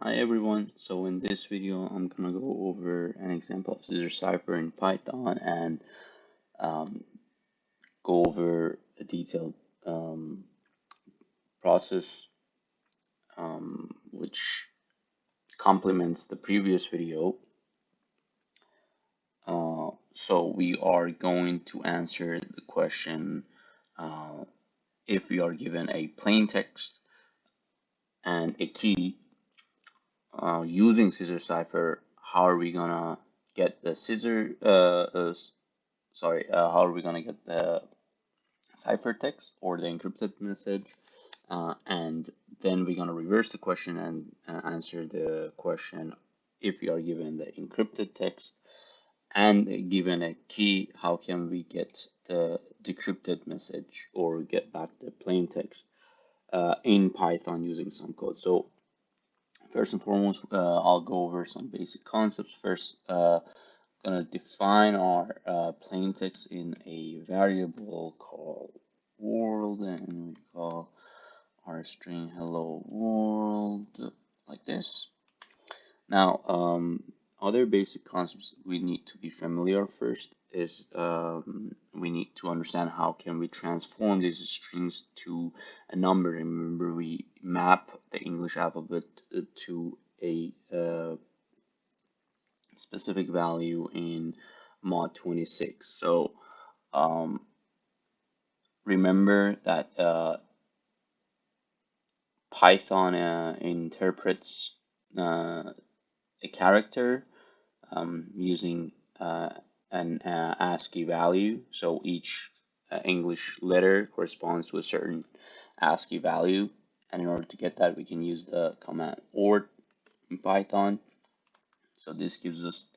Hi everyone, so in this video I'm gonna go over an example of Caesar Cipher in Python and um, go over a detailed process which complements the previous video. So we are going to answer the question if we are given a plain text and a key using Caesar Cipher, how are we gonna get the how are we gonna get the ciphertext or the encrypted message? And then we're gonna reverse the question and answer the question if we are given the encrypted text and given a key, how can we get the decrypted message or get back the plain text in Python using some code? So first and foremost, I'll go over some basic concepts. First, gonna define our plain text in a variable called world, and we call our string hello world like this. Now, other basic concepts we need to be familiar first is we need to understand how can we transform these strings to a number. Remember, we map the English alphabet to a specific value in mod 26. So remember that Python interprets a character using an ASCII value. So each English letter corresponds to a certain ASCII value. And in order to get that, we can use the command OR in Python. So this gives us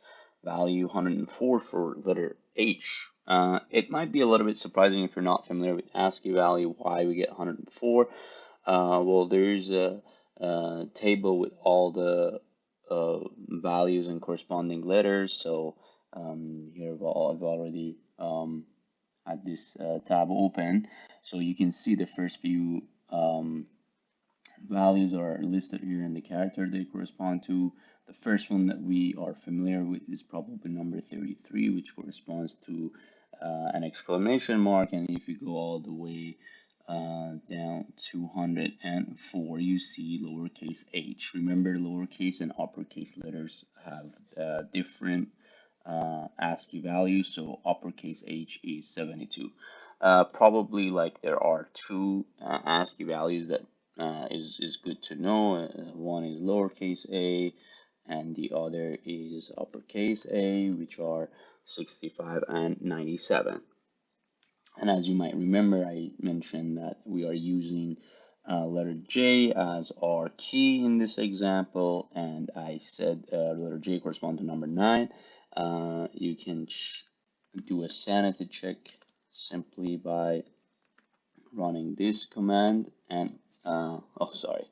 value 104 for letter H. It might be a little bit surprising if you're not familiar with ASCII value, why we get 104. Well, there's a table with all the values and corresponding letters. So here I've already had this tab open. So you can see the first few values are listed here in the character they correspond to. The first one that we are familiar with is probably number 33, which corresponds to an exclamation mark. And if you go all the way down to 104, you see lowercase h. Remember, lowercase and uppercase letters have different ASCII values, so uppercase h is 72. Probably like there are two ASCII values that is good to know. One is lowercase a, and the other is uppercase a, which are 65 and 97. And as you might remember, I mentioned that we are using letter J as our key in this example, and I said letter J corresponds to number 9. You can do a sanity check simply by running this command and oh sorry,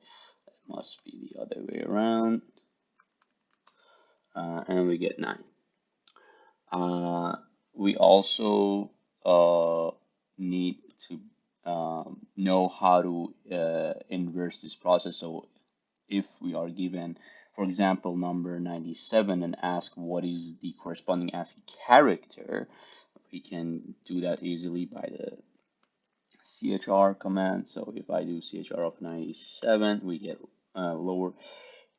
it must be the other way around, and we get 9. We also need to know how to inverse this process. So if we are given, for example, number 97 and ask what is the corresponding ASCII character, we can do that easily by the CHR command. So if I do CHR of 97, we get lower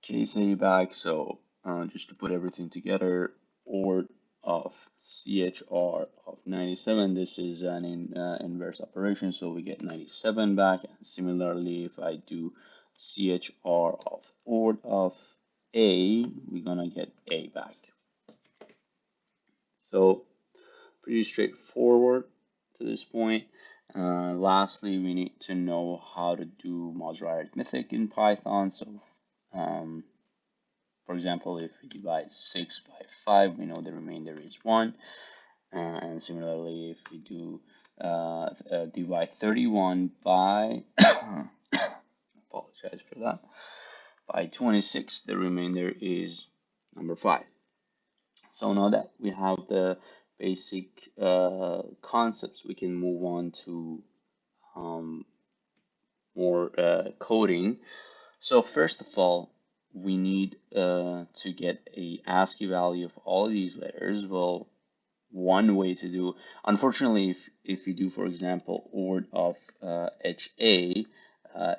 case A back. So just to put everything together, or of CHR of 97, this is an inverse operation, so we get 97 back. And similarly, if I do CHR of OR of A, we're gonna get A back. So pretty straightforward to this point. Lastly, we need to know how to do modular arithmetic in Python. So for example, if we divide 6 by 5, we know the remainder is 1. And similarly, if we do divide 31 by, apologize for that, by 26, the remainder is number 5. So now that we have the basic concepts, we can move on to more coding. So first of all, we need to get a ASCII value of all these letters. Well, one way to do, unfortunately, if you do, for example, OR of HA,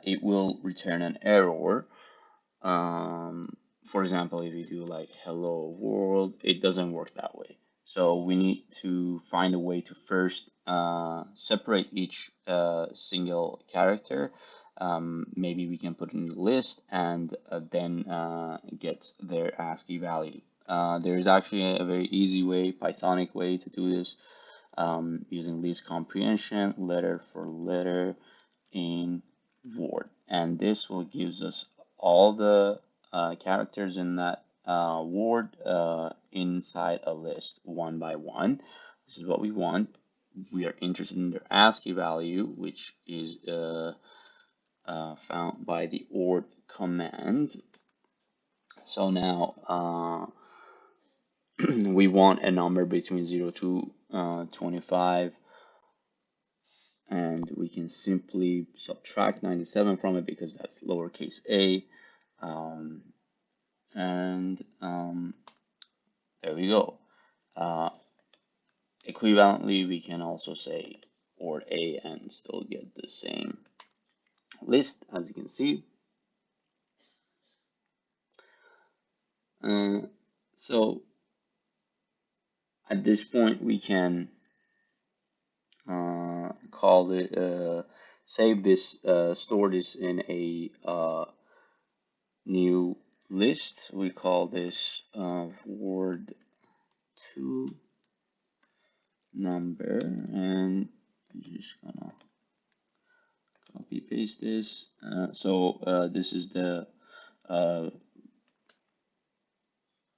it will return an error. For example, if you do like hello world, it doesn't work that way. So we need to find a way to first separate each single character. Maybe we can put it in the list and then get their ASCII value. There is actually a very easy way, Pythonic way to do this, using list comprehension, letter for letter in Word. And this will gives us all the characters in that word inside a list one by one. This is what we want. We are interested in their ASCII value, which is found by the OR command. So now we want a number between 0 to 25, and we can simply subtract 97 from it because that's lowercase a. And there we go. Equivalently, we can also say OR A and still get the same list, as you can see. So at this point, we can call it, save this, store this in a new list. We call this word to number, and I'm just gonna copy paste this. So this is the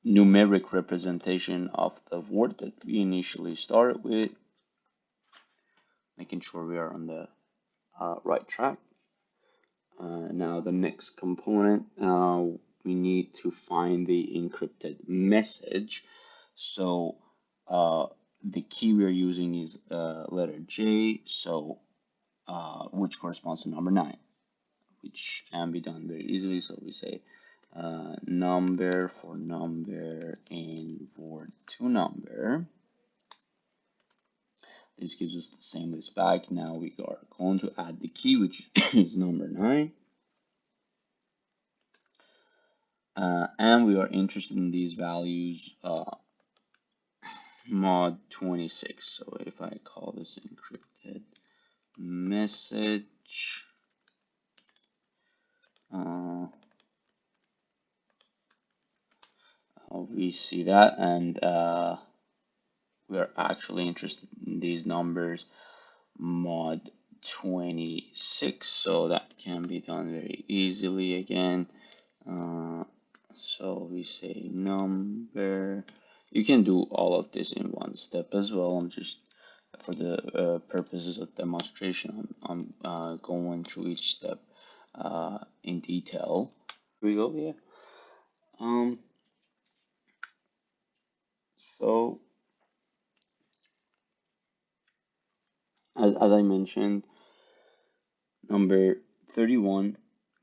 numeric representation of the word that we initially started with, making sure we are on the right track. Now the next component, we need to find the encrypted message. So the key we are using is letter J, so which corresponds to number 9, which can be done very easily. So we say number for number in word to number. This gives us the same list back. Now we are going to add the key, which is number 9. And we are interested in these values mod 26. So if I call this encrypted message, we see that, and we are actually interested in these numbers mod 26, so that can be done very easily again. So we say number. You can do all of this in one step as well. I'm just, for the purposes of demonstration, I'm going through each step in detail. Here we go, yeah. So as I mentioned, number 31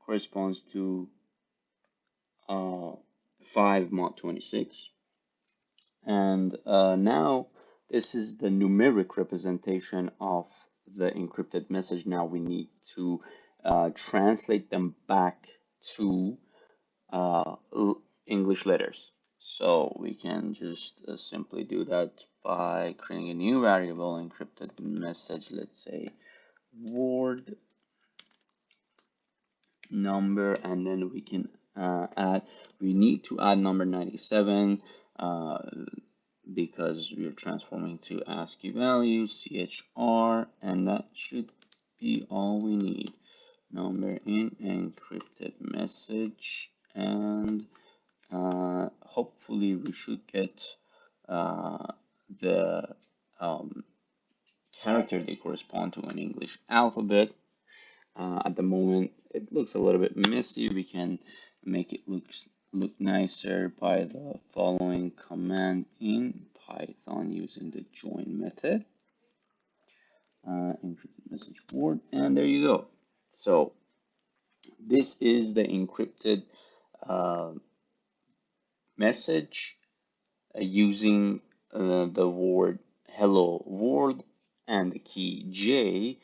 corresponds to 5 mod 26. And now this is the numeric representation of the encrypted message. Now we need to translate them back to English letters. So we can just simply do that by creating a new variable, encrypted message, let's say word number, and then we can we need to add number 97 because we are transforming to ASCII value, CHR, and that should be all we need. Number in encrypted message, and hopefully we should get the character they correspond to an English alphabet. At the moment, it looks a little bit messy. We can make it look nicer by the following command in Python using the join method. Encrypted message word, and there you go. So this is the encrypted uh, message using the word hello world and the key J.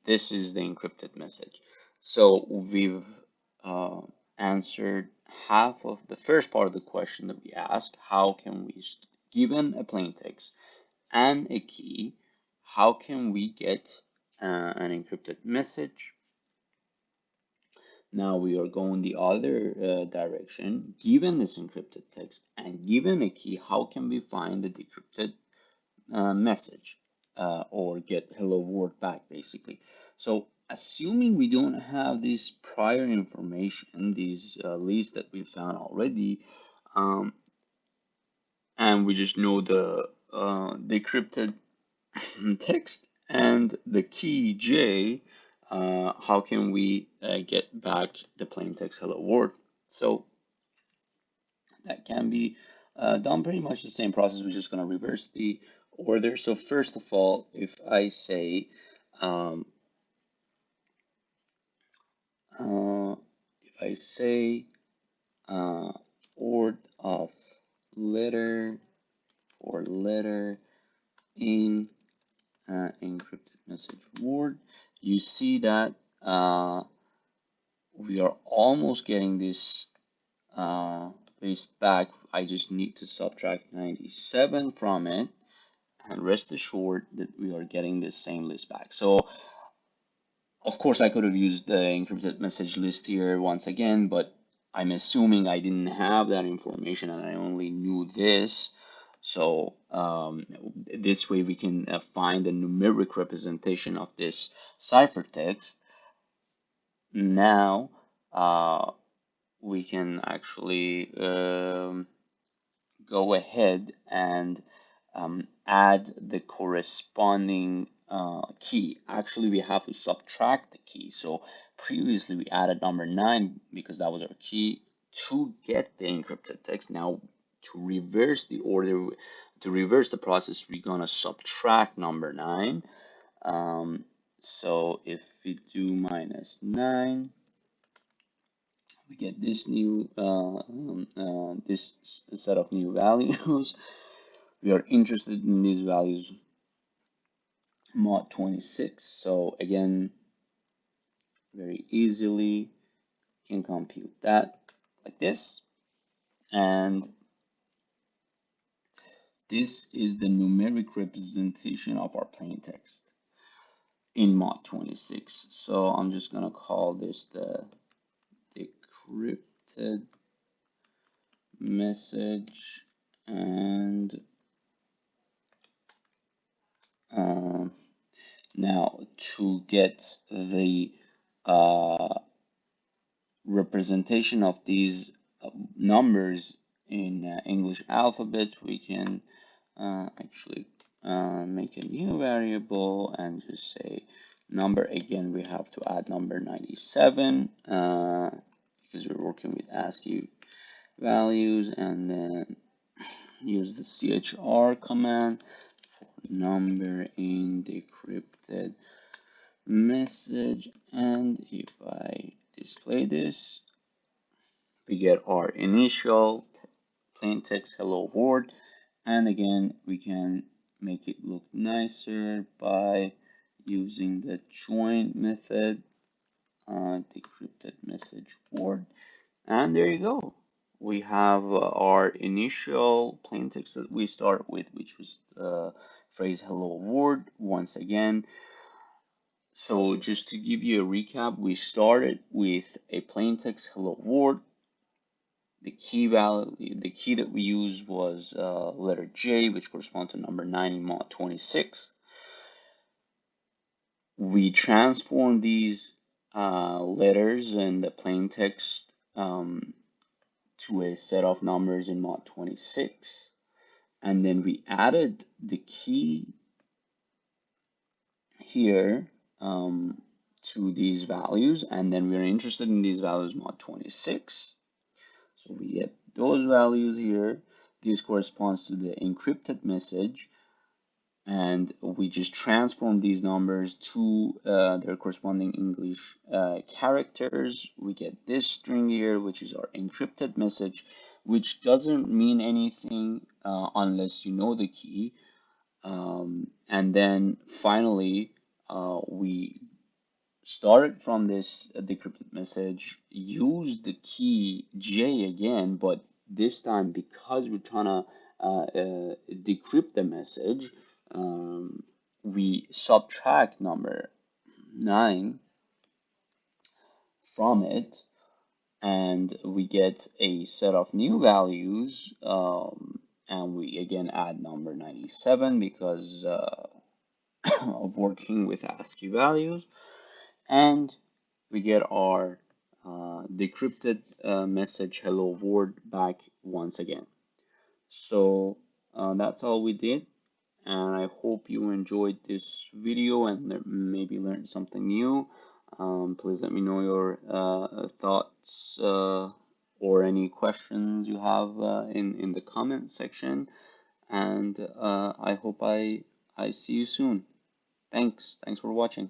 This is the encrypted message. So we've uh, answered half of the first part of the question that we asked. How can we, given a plain text and a key, how can we get an encrypted message? Now we are going the other direction. Given this encrypted text and given a key, how can we find the decrypted message or get hello world back basically? So assuming we don't have this prior information, these lists that we found already, um, and we just know the decrypted text and the key J, how can we get back the plain text hello world? So that can be done pretty much the same process. We're just going to reverse the order. So first of all, if I say um, uh, ord of letter or letter in encrypted message word, you see that we are almost getting this list back. I just need to subtract 97 from it, and rest assured that we are getting the same list back. So of course I could have used the encrypted message list here once again, but I'm assuming I didn't have that information and I only knew this. So this way we can find the numeric representation of this ciphertext. Now we can actually go ahead and add the corresponding key. Actually, we have to subtract the key. So previously we added number 9 because that was our key to get the encrypted text. Now to reverse the order, to reverse the process, we're gonna subtract number 9. So if we do -9, we get this new this set of new values. We are interested in these values mod 26. So again, very easily can compute that like this. And this is the numeric representation of our plain text in mod 26. So I'm just gonna call this the decrypted message, and now to get the representation of these numbers in English alphabet, we can actually make a new variable and just say number. Again, we have to add number 97 because we're working with ASCII values, and then use the chr command for number in decrypted message. And if I display this, we get our initial plain text hello world. And again, we can make it look nicer by using the join method, decrypted message word. And there you go. We have our initial plain text that we start with, which was the phrase hello world once again. So just to give you a recap, we started with a plain text hello world. The key that we used was letter J, which corresponds to number 9 in mod 26. We transformed these letters in the plain text to a set of numbers in mod 26. And then we added the key here to these values, and then we're interested in these values mod 26. So we get those values here. This corresponds to the encrypted message, and we just transform these numbers to their corresponding English characters. We get this string here, which is our encrypted message, which doesn't mean anything unless you know the key. And then finally, we start from this decrypted message, use the key J again, but this time because we're trying to decrypt the message, we subtract number 9 from it, and we get a set of new values, and we again add number 97 because of working with ASCII values, and we get our decrypted message hello world back once again. So that's all we did, and I hope you enjoyed this video and maybe learned something new. Please let me know your thoughts or any questions you have in the comment section, and I hope I see you soon. Thanks for watching.